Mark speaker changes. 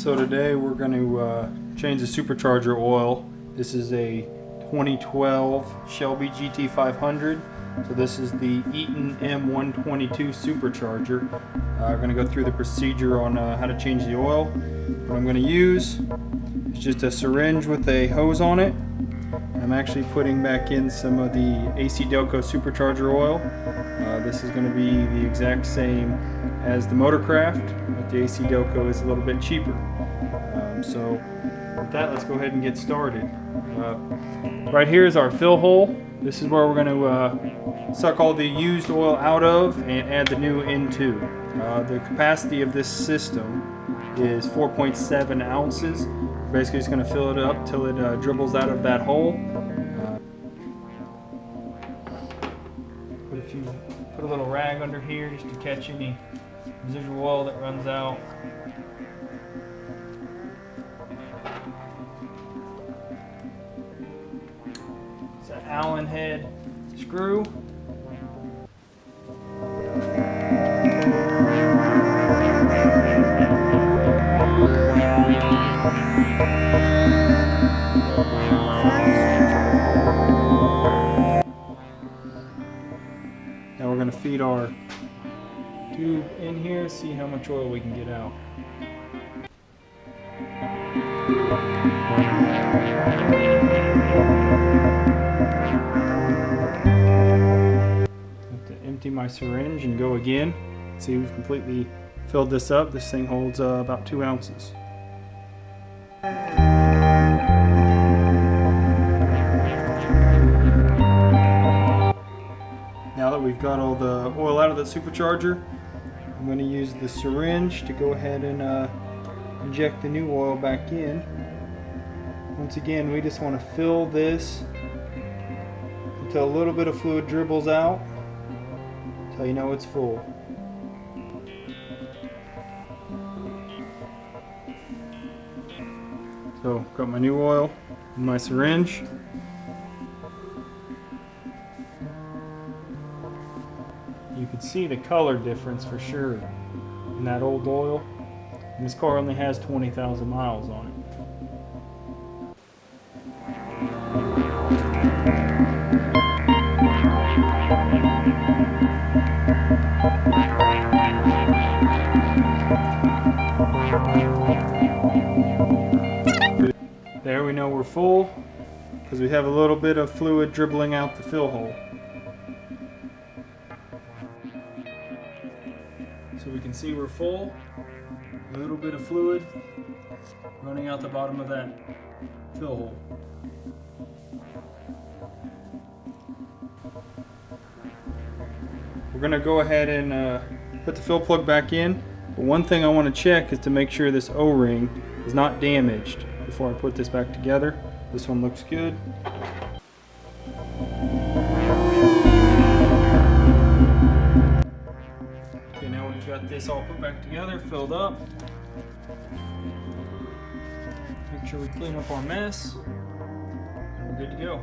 Speaker 1: So today we're going to change the supercharger oil. This is a 2012 Shelby GT500. So this is the Eaton M122 supercharger. We're going to go through the procedure on how to change the oil. What I'm going to use is just a syringe with a hose on it. I'm actually putting back in some of the AC Delco supercharger oil. This is going to be the exact same as the Motorcraft, but the AC Delco is a little bit cheaper. So with that, let's go ahead and get started. Right here is our fill hole. This is where we're going to suck all the used oil out of and add the new into. The capacity of this system is 4.7 ounces. Basically, it's going to fill it up till it dribbles out of that hole. Put a little rag under here just to catch any residual oil that runs out. It's an Allen head screw. Now we're going to feed our tube in here, see how much oil we can get out. Have to empty my syringe and go again. See, we've completely filled this up. This thing holds about 2 ounces. Now that we've got all the oil out of the supercharger, I'm going to use the syringe to go ahead and inject the new oil back in. Once again, we just want to fill this until a little bit of fluid dribbles out, until you know it's full. So, got my new oil in my syringe. You can see the color difference for sure in that old oil. And this car only has 20,000 miles on it. There we know we're full because we have a little bit of fluid dribbling out the fill hole. So we can see we're full, a little bit of fluid running out the bottom of that fill hole. We're going to go ahead and put the fill plug back in, but one thing I want to check is to make sure this O-ring is not damaged before I put this back together. This one looks good. Got this all put back together, filled up. Make sure we clean up our mess, and we're good to go.